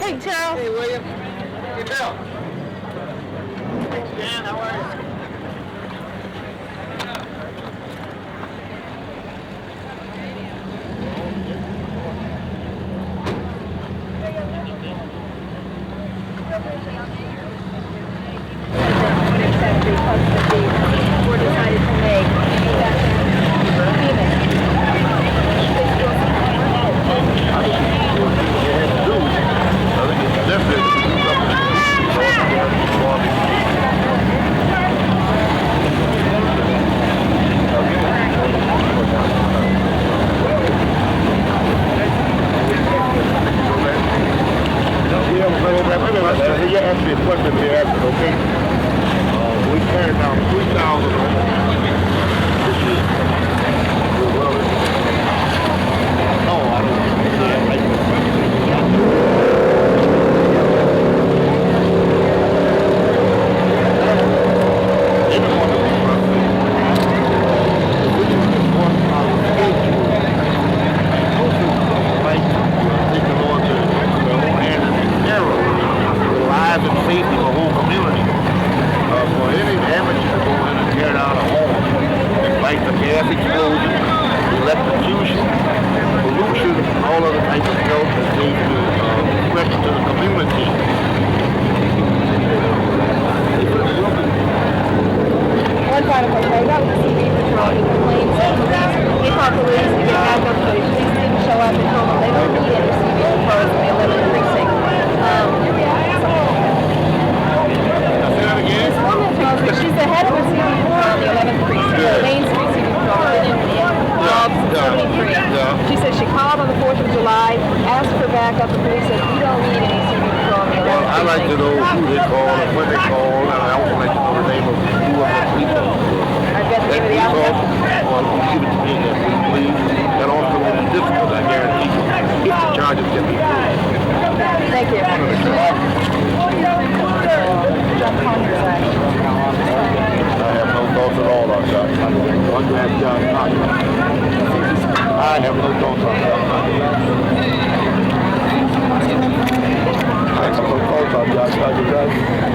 morning, Charles. Hey, William. Hey, Bill. Thanks, Dan. How are you? We're decided to make You asked me a question to answer, okay? We carried down 3,000 this year. No, I don't.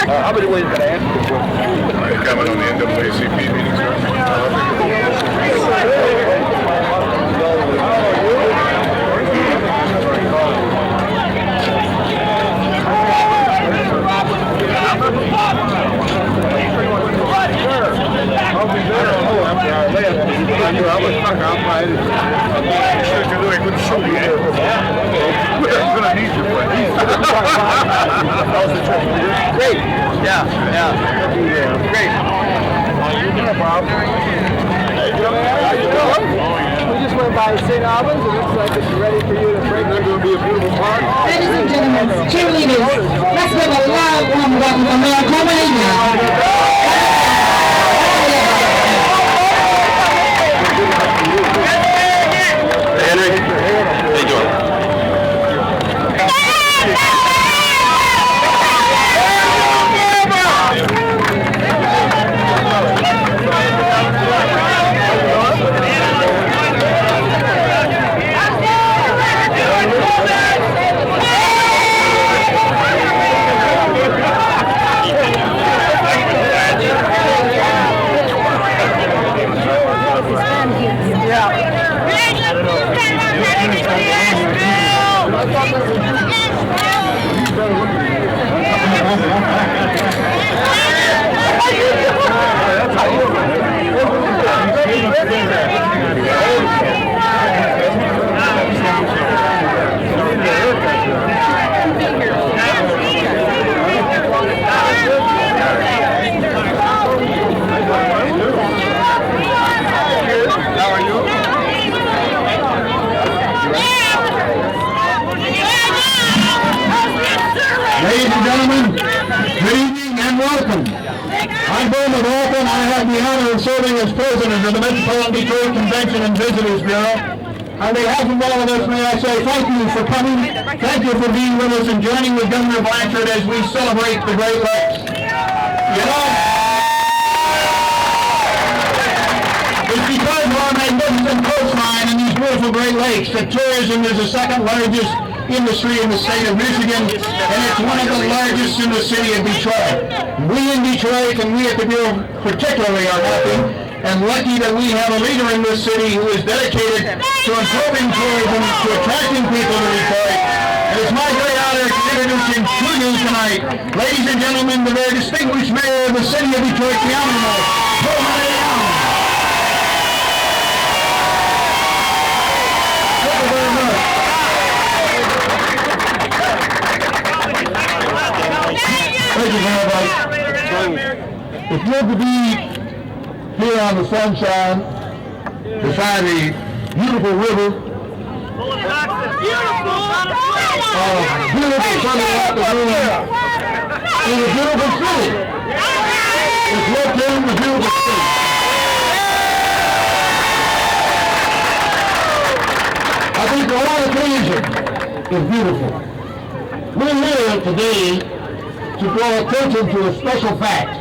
How many ways can I answer the question? Comment on the NAACP meeting, sir. Great. Yeah. Great. We just went by St. Albans. It looks like it's ready for you to break. It's going to be a beautiful park. Ladies and gentlemen, cheerleaders, let's give a loud warm welcome to Mayor Coleman A. Henry, how you doing? Ladies and gentlemen, good evening and welcome. I'm Berg McLaughlin. I have the honor of serving as president of the Metropolitan Detroit Convention and Visitors Bureau. On behalf of all of us, may I say thank you for coming. Thank you for being with us and joining with Governor Blanchard as we celebrate the Great Lakes. You know, it's because of our magnificent coastline and these beautiful Great Lakes that tourism is the second largest industry in the state of Michigan, and it's one of the largest in the city of Detroit. We in Detroit and we at the Bureau particularly are happy and lucky that we have a leader in this city who is dedicated to improving tourism, to attracting people to Detroit. And it's my great honor to introduce him to you tonight. Ladies and gentlemen, the very distinguished mayor of the city of Detroit, the Honorable Coleman A. Thank you very much. Thank you very much. If you're to be here on the sunshine, beside the beautiful river, beautiful sunny afternoon, in a beautiful city. It's located in the beautiful city. I think the whole occasion is beautiful. We're here today to draw attention to a special fact.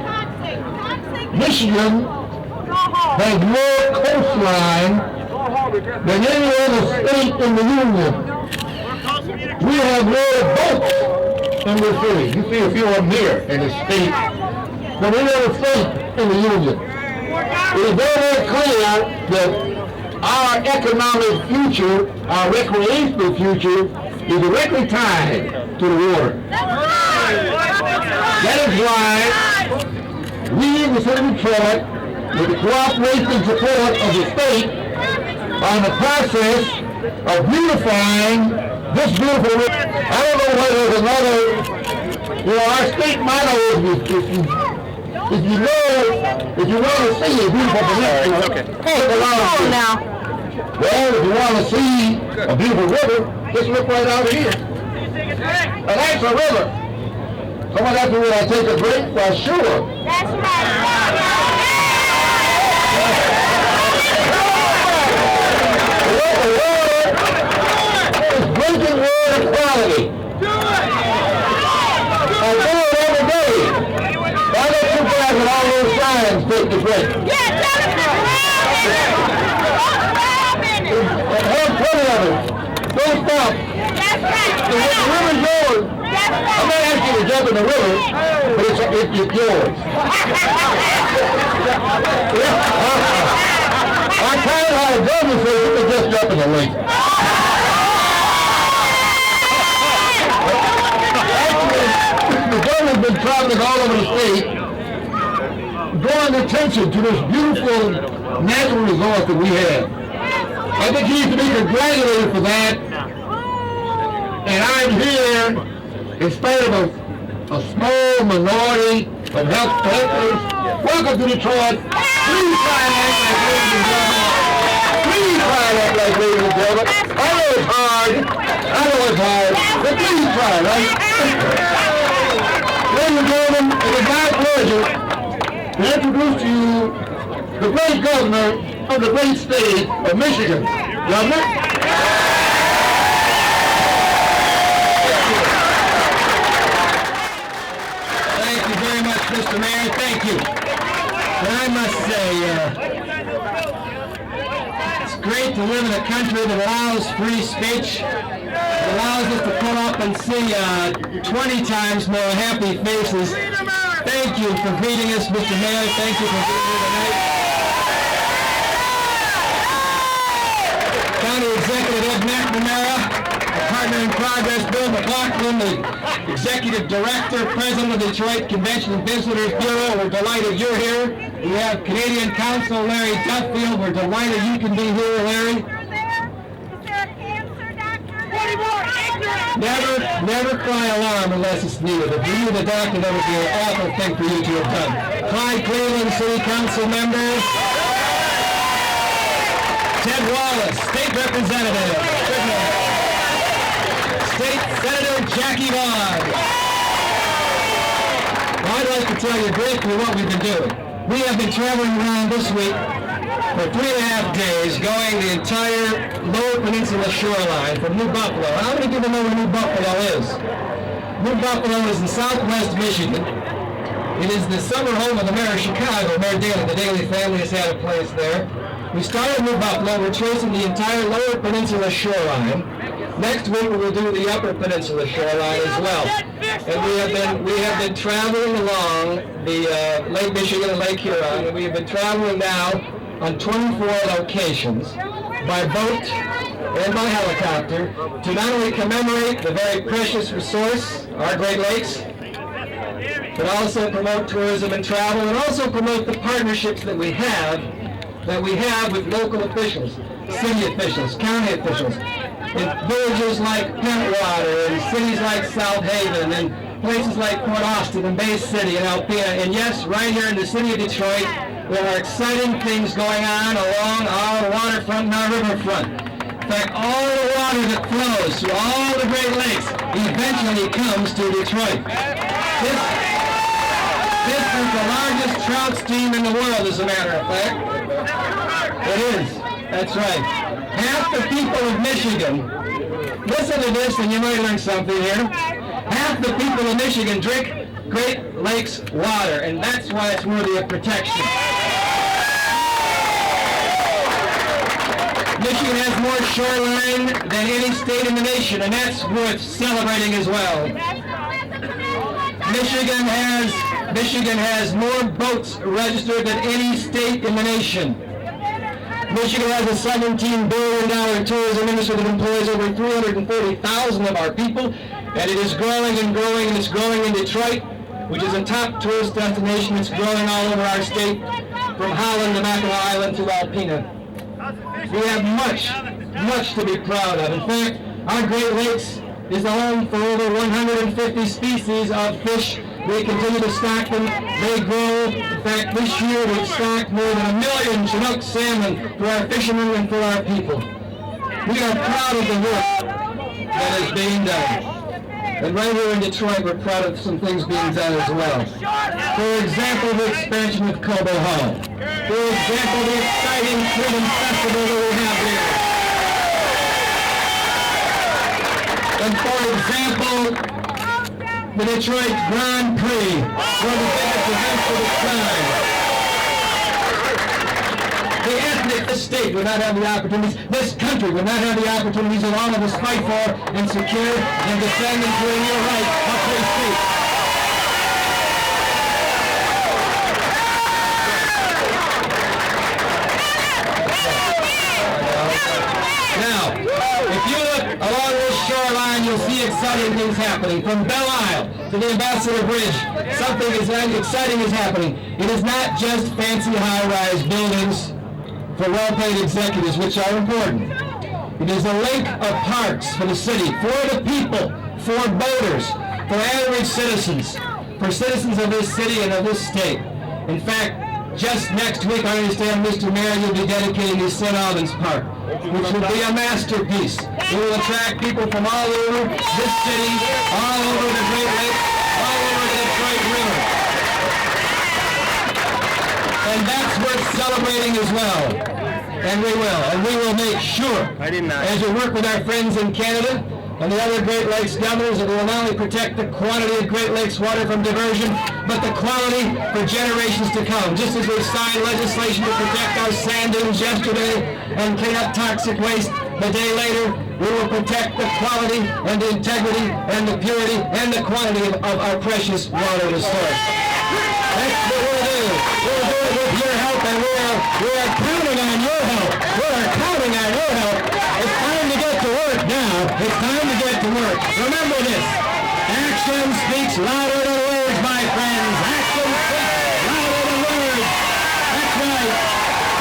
Michigan has more coastline than any other state in the Union. We have more boats in the city. You see a few of them here in the state than any other state in the Union. It is very clear that our economic future, our recreational future, is directly tied to the water. That is why we in the city of Detroit, with the cooperation and support of the state, are in the process of beautifying this beautiful river. I don't know whether there's another, our state motto is if you want to see a beautiful peninsula, look around now. Well, if you want to see a beautiful river, just look right out here. And that's a river. Someone asked me, will I take a break? Well, sure. That's right. The water is drinking water quality. I do it every day. Why don't you guys with all those signs take the break? And have plenty of it. Don't stop. That's right. The river's yours. I'm not asking you to jump in the river, but it's yours. I kind of had a governor say you can just jump in the lake. Actually, the governor's been traveling all over the state, drawing attention to this beautiful natural resort that we have. I think he needs to be congratulated for that. And I'm here in spite of a small minority of health workers. Welcome to Detroit. Please try and act like ladies and gentlemen. Please try and act like ladies and gentlemen. I know it's hard. But please try, right? Ladies and gentlemen, it is my pleasure to introduce to you the great governor of the great state of Michigan. Governor? Thank you very much, Mr. Mayor. Thank you. And I must say, it's great to live in a country that allows free speech. It allows us to pull up and see 20 times more happy faces. Thank you for greeting us, Mr. Mayor. Thank you for being here tonight. County Executive McNamara, partner in progress, Bill McLaughlin, the Executive Director, President of the Detroit Convention and Visitors Bureau. We're delighted you're here. We have Canadian Consul Larry Duffield. We're delighted you can be here, Larry. Never cry alarm unless it's needed. If you knew the doctor, that would be an awful thing for you to have done. Clyde Cleveland, City Council member. Ted Wallace, State Representative. State Senator Jackie Vaughn. Well, I'd like to tell you briefly what we've been doing. We have been traveling around this week for 3.5 days, going the entire Lower Peninsula shoreline from New Buffalo. How many people know where New Buffalo is? New Buffalo is in southwest Michigan. It is the summer home of the mayor of Chicago, Mayor Daley. The Daley family has had a place there. We started with Buffalo. We're tracing the entire Lower Peninsula shoreline. Next week we will do the Upper Peninsula shoreline as well. And we have been traveling along the Lake Michigan and Lake Huron, and we have been traveling now on 24 locations by boat and by helicopter to not only commemorate the very precious resource, our Great Lakes, but also promote tourism and travel, and also promote the partnerships that we have with local officials, city officials, county officials, in villages like Pentwater, and cities like South Haven, and places like Port Austin and Bay City and Alpena. And yes, right here in the city of Detroit, there are exciting things going on along our waterfront and our riverfront. In fact, all the water that flows through all the Great Lakes eventually comes to Detroit. This is the largest trout stream in the world, as a matter of fact. It is. That's right. Half the people of Michigan, listen to this and you might learn something here. Half the people of Michigan drink Great Lakes water, and that's why it's worthy of protection. Michigan has more shoreline than any state in the nation, and that's worth celebrating as well. Michigan has more boats registered than any state in the nation. Michigan has a $17 billion tourism industry that employs over 340,000 of our people, and it is growing and growing, and it's growing in Detroit, which is a top tourist destination. It's growing all over our state, from Holland to McLaughlin to Alpena. We have much to be proud of. In fact, our Great Lakes is the home for over 150 species of fish. We continue to stock them. They grow. In fact, this year we've stocked more than 1 million Chinook salmon for our fishermen and for our people. We are proud of the work that is being done. And right here in Detroit, we're proud of some things being done as well. For example, the expansion of Cobo Hall. For example, the exciting Freedom Festival that we have here. And for example, the Detroit Grand Prix, one of the biggest events of its time. The ethnic, this state would not have the opportunities, this country would not have the opportunities that all of us fight for and secure and defend and claim your right of free speech. Now, if you look along this shoreline, you'll see exciting things happening. From Belle Isle to the Ambassador Bridge, something exciting is happening. It is not just fancy high-rise buildings for well-paid executives, which are important. It is a link of parks for the city, for the people, for boaters, for average citizens, for citizens of this city and of this state. In fact, just next week, I understand, Mr. Mayor, you'll be dedicating the St. Albans Park, which will be a masterpiece. It will attract people from all over this city, all over the Great Lakes, all over the Detroit River. And that's worth celebrating as well. And we will make sure, as we work with our friends in Canada and the other Great Lakes governors, that we will not only protect the quantity of Great Lakes water from diversion, but the quality for generations to come. Just as we signed legislation to protect our sand dunes yesterday and clean up toxic waste, the day later, we will protect the quality and the integrity and the purity and the quantity of our precious water resource. That's what we'll do. We'll do it with your help, and we are counting on your help. We are counting on your help. It's time to get to work now. It's time to get to work. Remember this. Action speaks louder than words, my friends. Action speaks louder than words. That's right.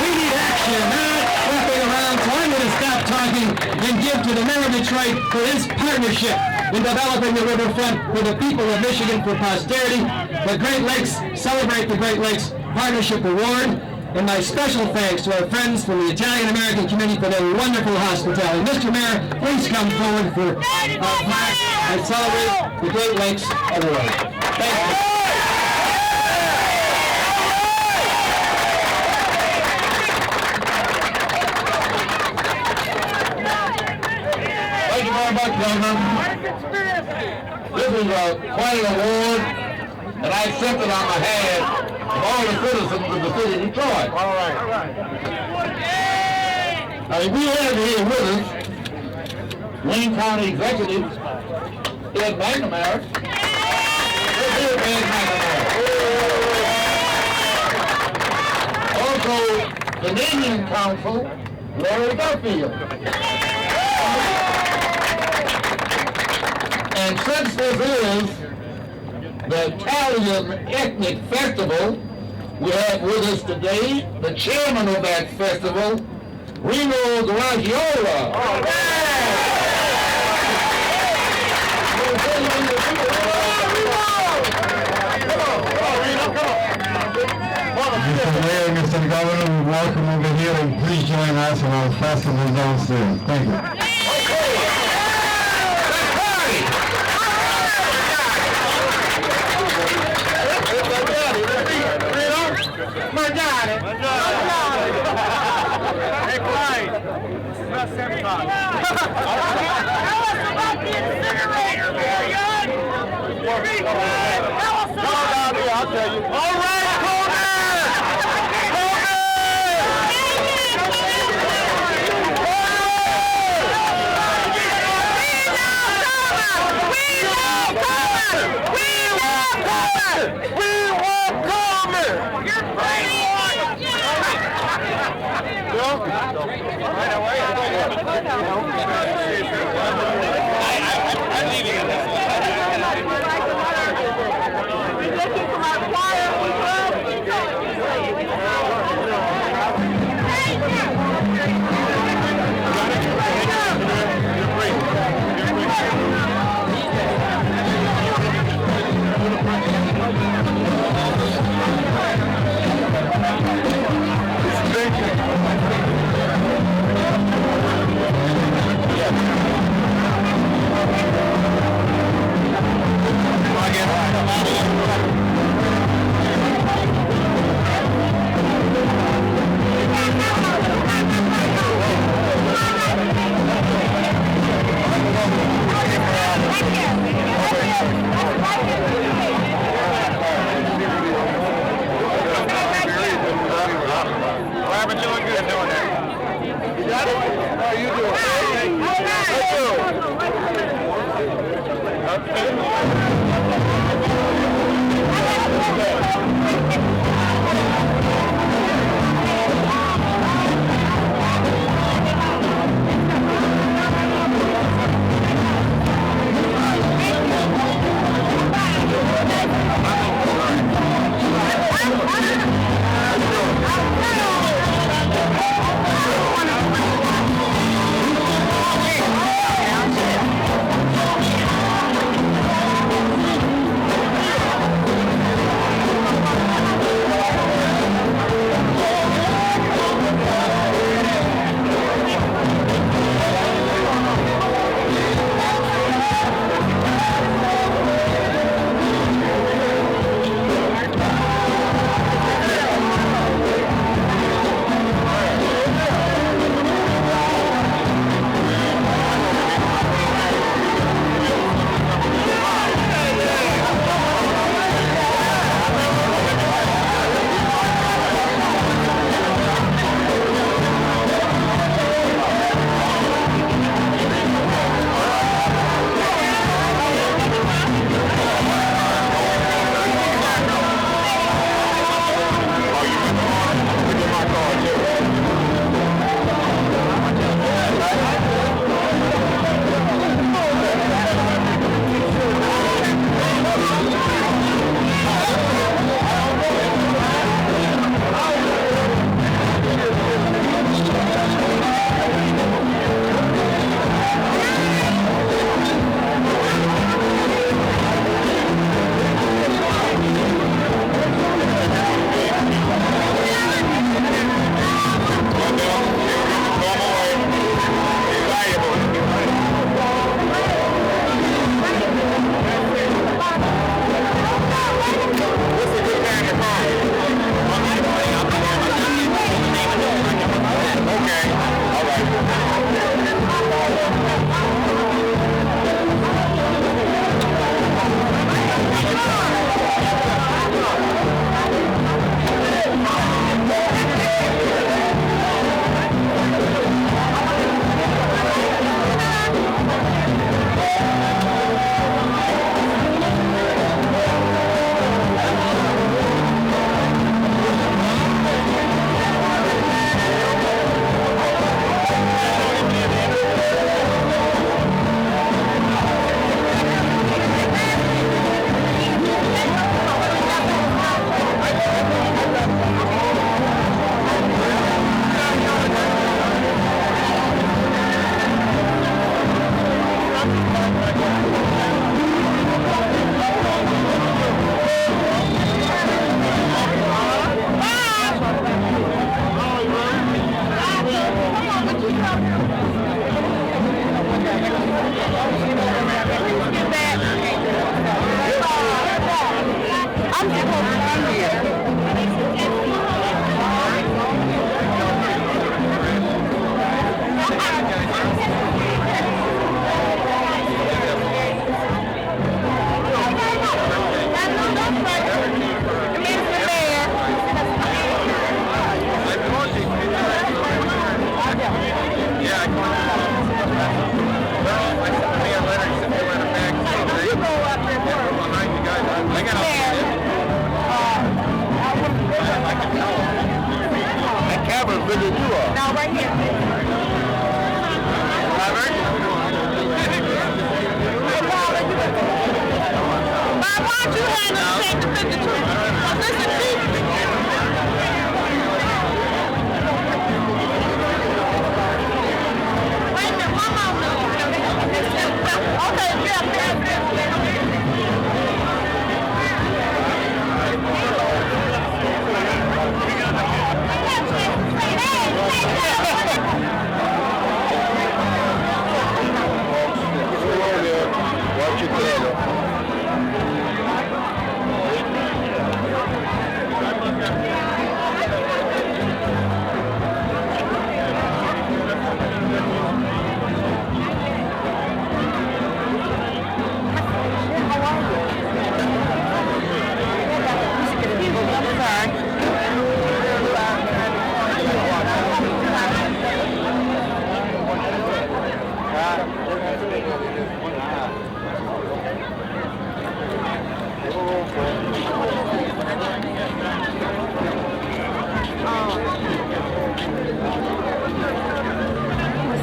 We need action, not fluffing around. So I'm going to stop talking and give to the Mayor of Detroit for his partnership in developing the riverfront for the people of Michigan for posterity. The Great Lakes, celebrate the Great Lakes Partnership Award. And my special thanks to our friends from the Italian American community for their wonderful hospitality. Mr. Mayor, please come forward for our plaque and celebrate the Great Lakes Award. Thank you. Thank you very much, Governor. This is quite an award, and I accept it on behalf of all the citizens of the city of Detroit. All right. We have here with us Wayne County Executive Ed McNamara. Let's hear Ed McNamara. Also, Canadian Consul Larry Duffield. And since this is the Italian Ethnic Festival, we have with us today the chairman of that festival, Reno Gragiola. Mr. Mayor, Mr. Governor, welcome over here and please join us in our festival downstairs. Thank you. Hey, Clyde. Not 75. Tell us about the incinerator, Marion. Tell us about it. I'll tell you. All right, Coleman! We want Coleman! You're crazy! I'm leaving it. We're looking for my choir.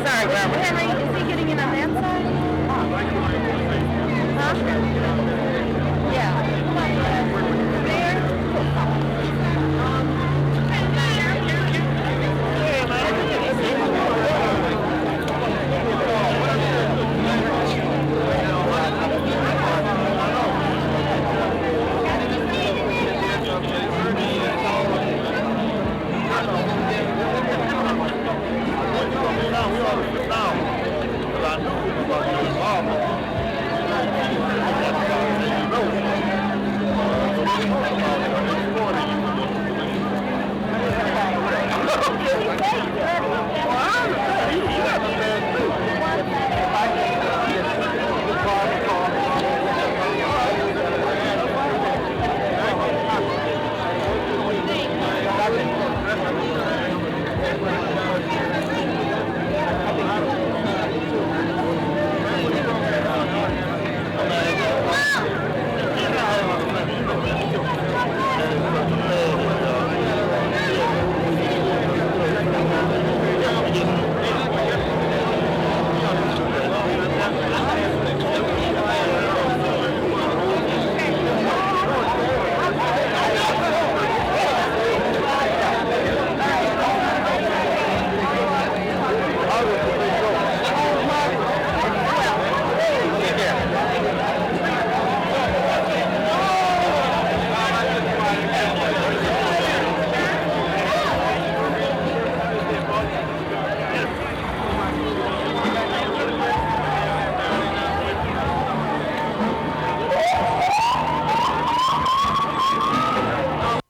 Sorry, Grandma.